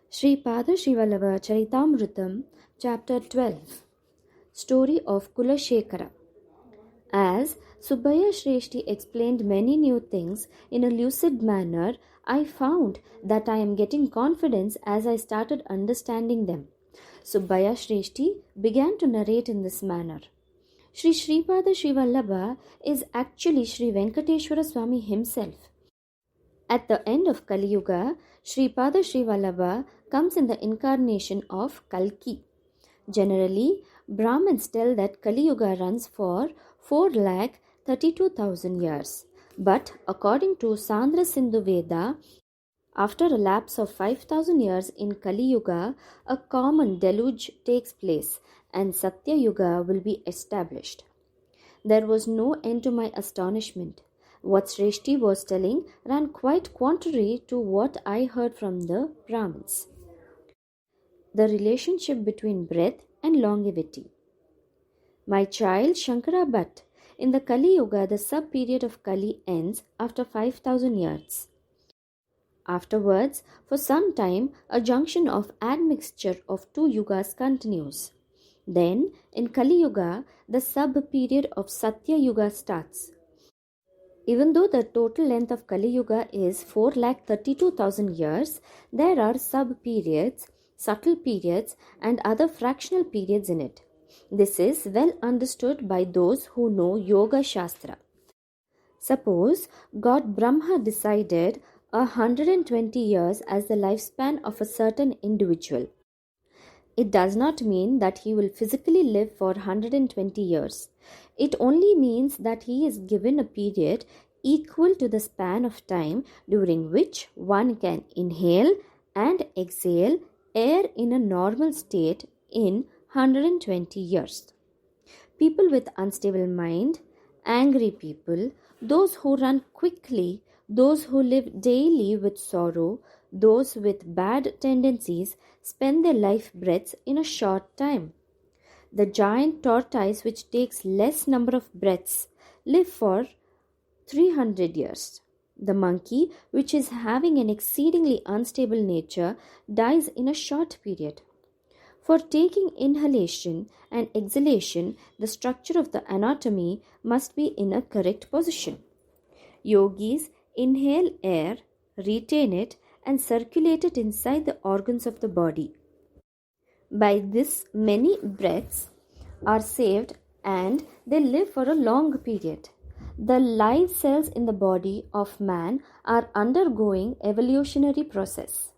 Sripada Srivallabha Charitamrutam, Chapter 12, Story of Kulashekara. As Subbaya Shreshti explained many new things in a lucid manner, I found that I am getting confidence as I started understanding them. Subbaya Shreshti began to narrate in this manner. Sri Sripada Srivallabha is actually Sri Venkateshwara Swami himself. At the end of Kali Yuga, Sripada Srivallabha comes in the incarnation of Kalki. Generally, Brahmins tell that Kali Yuga runs for 4,32,000 years. But according to Sandra Sindhu Veda, after a lapse of 5,000 years in Kali Yuga, a common deluge takes place and Satya Yuga will be established. There was no end to my astonishment. What Shreshti was telling ran quite contrary to what I heard from the Brahmins. The relationship between breath and longevity. My child Shankara Bhatt, in the Kali Yuga, the sub-period of Kali ends after 5,000 years. Afterwards, for some time, a junction of admixture of two yugas continues. Then, in Kali Yuga, the sub-period of Satya Yuga starts. Even though the total length of Kali Yuga is 4,32,000 years, there are sub-periods, subtle periods, and other fractional periods in it. This is well understood by those who know Yoga Shastra. Suppose God Brahma decided 120 years as the lifespan of a certain individual. It does not mean that he will physically live for 120 years. It only means that he is given a period equal to the span of time during which one can inhale and exhale air in a normal state in 120 years. People with unstable mind, angry people, those who run quickly, those who live daily with sorrow, those with bad tendencies spend their life breaths in a short time. The giant tortoise, which takes less number of breaths, live for 300 years. The monkey, which is having an exceedingly unstable nature, dies in a short period. For taking inhalation and exhalation, the structure of the anatomy must be in a correct position. Yogis inhale air, retain it, and circulate it inside the organs of the body. By this, many breaths are saved and they live for a long period. The live cells in the body of man are undergoing evolutionary process.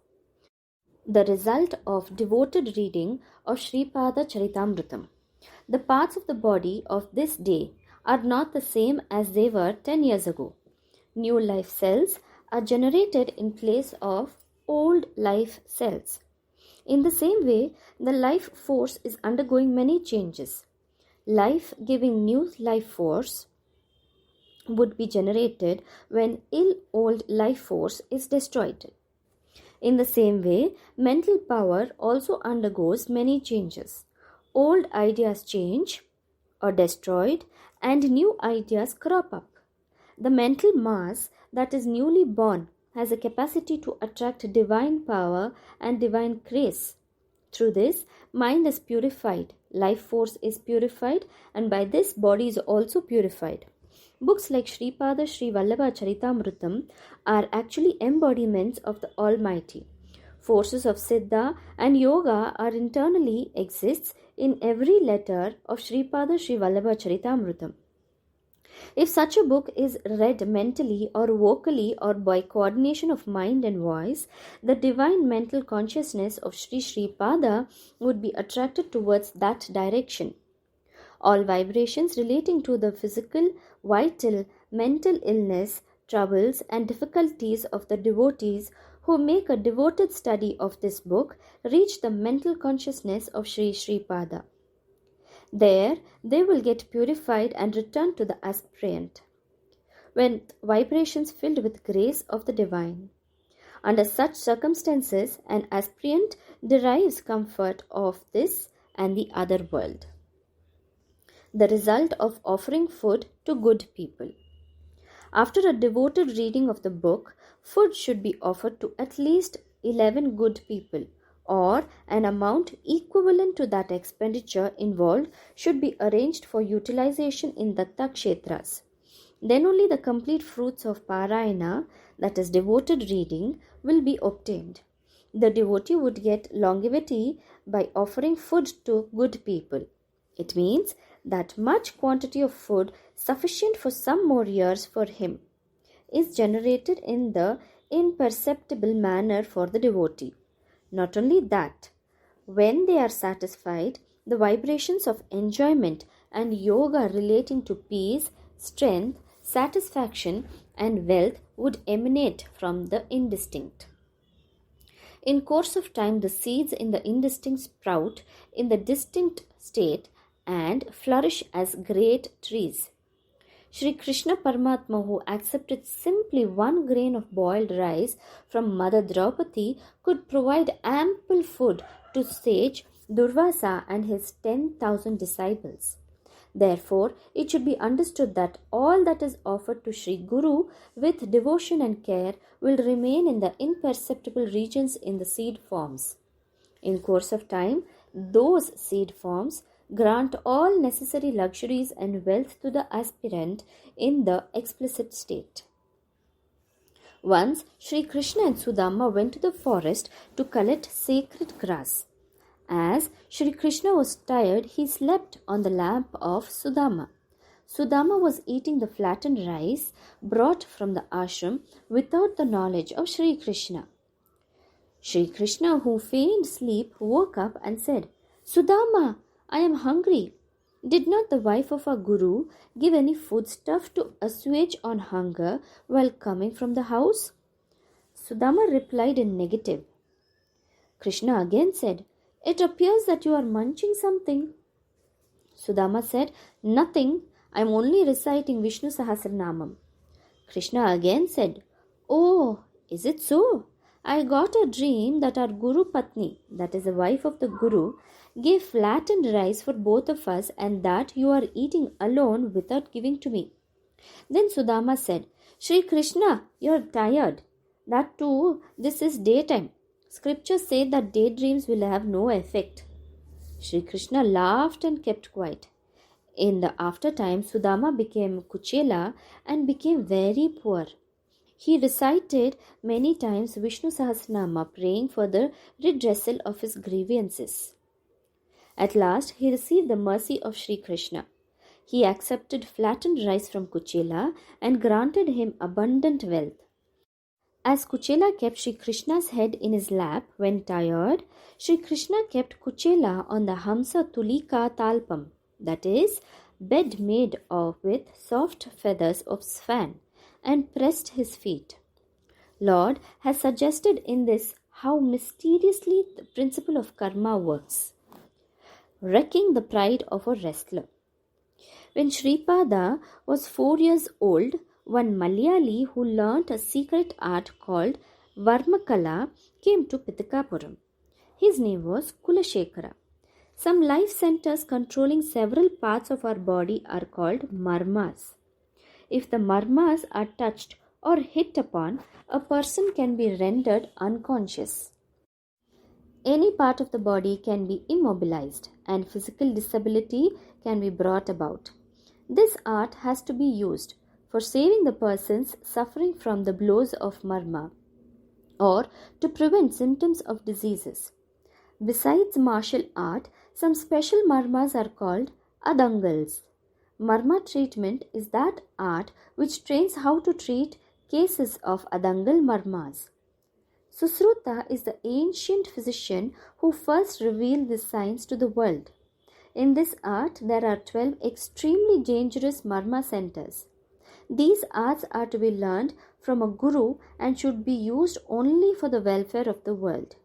The result of devoted reading of Sripada Charitamrutam. The parts of the body of this day are not the same as they were 10 years ago. New life cells are generated in place of old life cells. In the same way, the life force is undergoing many changes. Life-giving new life force would be generated when ill old life force is destroyed. In the same way, mental power also undergoes many changes. Old ideas change or destroyed and new ideas crop up. The mental mass that is newly born has a capacity to attract divine power and divine grace. Through this, mind is purified, life force is purified, and by this, body is also purified. Books like Sripada Srivallabha Charitamrutam are actually embodiments of the Almighty. Forces of Siddha and Yoga are internally exists in every letter of Sripada Srivallabha Charitamrutam. If such a book is read mentally or vocally or by coordination of mind and voice, the divine mental consciousness of Sri Sripada would be attracted towards that direction. All vibrations relating to the physical, vital, mental illness, troubles, and difficulties of the devotees who make a devoted study of this book reach the mental consciousness of Sri Sripada. There, they will get purified and return to the aspirant, when vibrations filled with grace of the divine. Under such circumstances, an aspirant derives comfort of this and the other world. The result of offering food to good people. After a devoted reading of the book, food should be offered to at least 11 good people or an amount equivalent to that expenditure involved should be arranged for utilization in Datta Kshetras. Then only the complete fruits of Parayana, that is devoted reading, will be obtained. The devotee would get longevity by offering food to good people. It means that much quantity of food sufficient for some more years for him is generated in the imperceptible manner for the devotee. Not only that, when they are satisfied, the vibrations of enjoyment and yoga relating to peace, strength, satisfaction, and wealth would emanate from the indistinct. In course of time, the seeds in the indistinct sprout in the distinct state and flourish as great trees. Sri Krishna Paramatma, who accepted simply 1 grain of boiled rice from Mother Draupadi, could provide ample food to sage Durvasa and his 10,000 disciples. Therefore, it should be understood that all that is offered to Sri Guru with devotion and care will remain in the imperceptible regions in the seed forms. In course of time, those seed forms grant all necessary luxuries and wealth to the aspirant in the explicit state. Once, Sri Krishna and Sudama went to the forest to collect sacred grass. As Sri Krishna was tired, he slept on the lap of Sudama. Sudama was eating the flattened rice brought from the ashram without the knowledge of Sri Krishna. Sri Krishna, who feigned sleep, woke up and said, "Sudama, I am hungry. Did not the wife of our Guru give any foodstuff to assuage on hunger while coming from the house?" Sudama replied in negative. Krishna again said, "It appears that you are munching something." Sudama said, "Nothing. I am only reciting Vishnu Sahasranamam." Krishna again said, "Oh, is it so? I got a dream that our Guru Patni, that is the wife of the Guru, gave flattened rice for both of us and that you are eating alone without giving to me." Then Sudama said, "Sri Krishna, you are tired. That too, this is daytime. Scriptures say that daydreams will have no effect." Sri Krishna laughed and kept quiet. In the aftertime, Sudama became Kuchela and became very poor. He recited many times Vishnu Sahasranama, praying for the redressal of his grievances. At last, he received the mercy of Sri Krishna. He accepted flattened rice from Kuchela and granted him abundant wealth. As Kuchela kept Sri Krishna's head in his lap when tired, Sri Krishna kept Kuchela on the Hamsa Tulika Talpam, that is, bed made of with soft feathers of swan, and pressed his feet. Lord has suggested in this how mysteriously the principle of karma works, wrecking the pride of a wrestler. When Sripada was 4 years old, one Malayali who learnt a secret art called Varmakala came to Pitakapuram. His name was Kulashekara. Some life centers controlling several parts of our body are called marmas. If the marmas are touched or hit upon, a person can be rendered unconscious. Any part of the body can be immobilized and physical disability can be brought about. This art has to be used for saving the persons suffering from the blows of marma or to prevent symptoms of diseases. Besides martial art, some special marmas are called adangals. Marma treatment is that art which trains how to treat cases of adangal marmas. Susruta is the ancient physician who first revealed this science to the world. In this art, there are 12 extremely dangerous marma centers. These arts are to be learned from a guru and should be used only for the welfare of the world.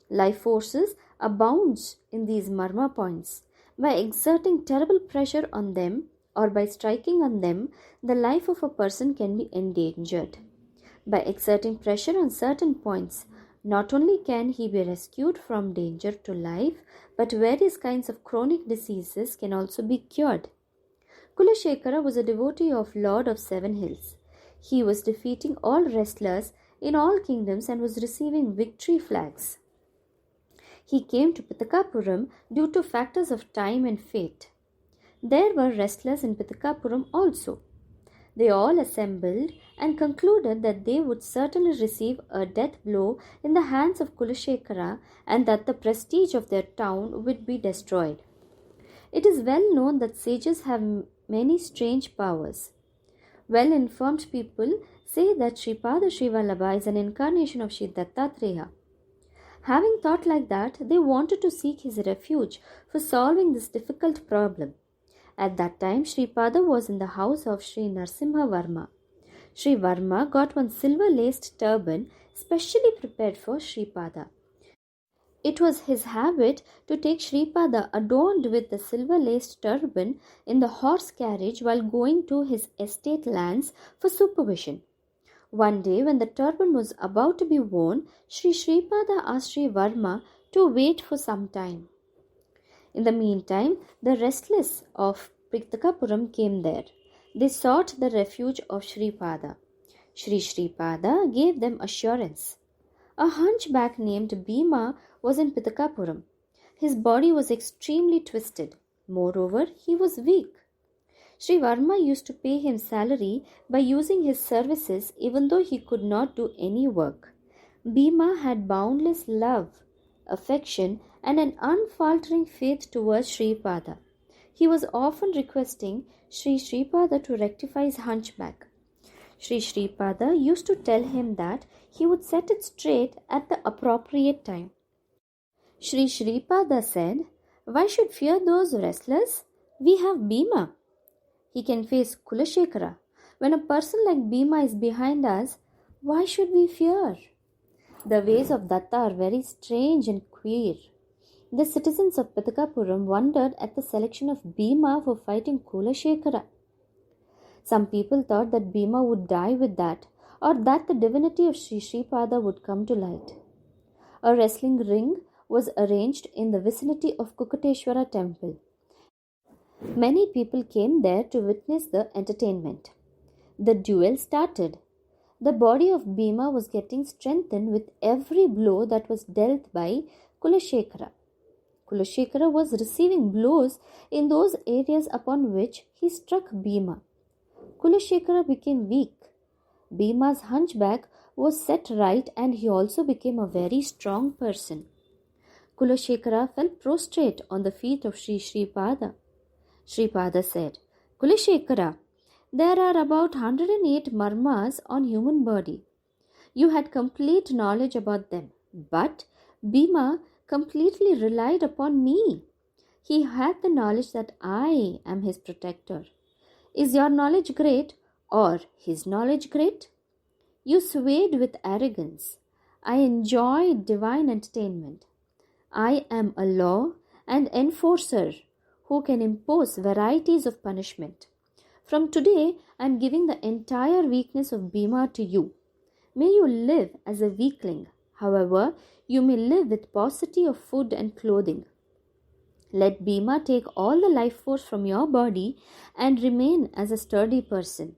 Life forces abounds in these marma points. By exerting terrible pressure on them or by striking on them, the life of a person can be endangered. By exerting pressure on certain points, not only can he be rescued from danger to life, but various kinds of chronic diseases can also be cured. Kulashekara was a devotee of Lord of Seven Hills. He was defeating all wrestlers in all kingdoms and was receiving victory flags. He came to Pitakapuram due to factors of time and fate. There were wrestlers in Pitakapuram also. They all assembled and concluded that they would certainly receive a death blow in the hands of Kulashekara and that the prestige of their town would be destroyed. It is well known that sages have many strange powers. Well informed people say that Sripada Srivallabha is an incarnation of Sri Dattatreya. Having thought like that, they wanted to seek his refuge for solving this difficult problem. At that time, Sripada was in the house of Sri Narsimha Varma. Sri Varma got one silver-laced turban specially prepared for Sripada. It was his habit to take Sripada adorned with the silver-laced turban in the horse carriage while going to his estate lands for supervision. One day, when the turban was about to be worn, Sri Sripada asked Sri Varma to wait for some time. In the meantime, the restless of Pitakapuram came there. They sought the refuge of Sripada. Sri Sripada gave them assurance. A hunchback named Bhima was in Pitakapuram. His body was extremely twisted. Moreover, he was weak. Sri Varma used to pay him salary by using his services even though he could not do any work. Bhima had boundless love, affection, and an unfaltering faith towards Sripada. He was often requesting Sri Sripada to rectify his hunchback. Sri Sripada used to tell him that he would set it straight at the appropriate time. Sri Sripada said, "Why should fear those wrestlers? We have Bhima. He can face Kulashekara. When a person like Bhima is behind us, why should we fear?" The ways of Datta are very strange and queer. The citizens of Pitakapuram wondered at the selection of Bhima for fighting Kulashekara. Some people thought that Bhima would die with that, or that the divinity of Sri Sripada would come to light. A wrestling ring was arranged in the vicinity of Kukateshwara temple. Many people came there to witness the entertainment. The duel started. The body of Bhima was getting strengthened with every blow that was dealt by Kulashekara. Kulashekara was receiving blows in those areas upon which he struck Bhima. Kulashekara became weak. Bhima's hunchback was set right and he also became a very strong person. Kulashekara fell prostrate on the feet of Sri Sripada. Sripada said, "Kulashekara, there are about 108 marmas on human body. You had complete knowledge about them, but Bhima completely relied upon me. He had the knowledge that I am his protector. Is your knowledge great or his knowledge great? You swayed with arrogance. I enjoyed divine entertainment. I am a law and enforcer who can impose varieties of punishment. From today, I am giving the entire weakness of Bhima to you. May you live as a weakling. However, you may live with paucity of food and clothing. Let Bhima take all the life force from your body and remain as a sturdy person.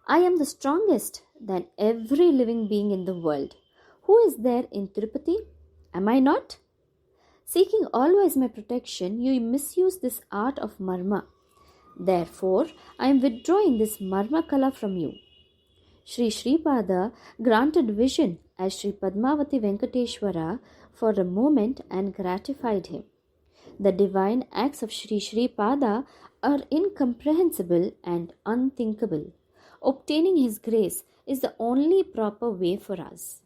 I am the strongest than every living being in the world. Who is there in Tirupati? Am I not? Seeking always my protection, you misuse this art of marma. Therefore, I am withdrawing this marma kala from you." Sri Sripada granted vision as Sri Padmavati Venkateshwara for a moment and gratified him. The divine acts of Sri Sripada are incomprehensible and unthinkable. Obtaining his grace is the only proper way for us.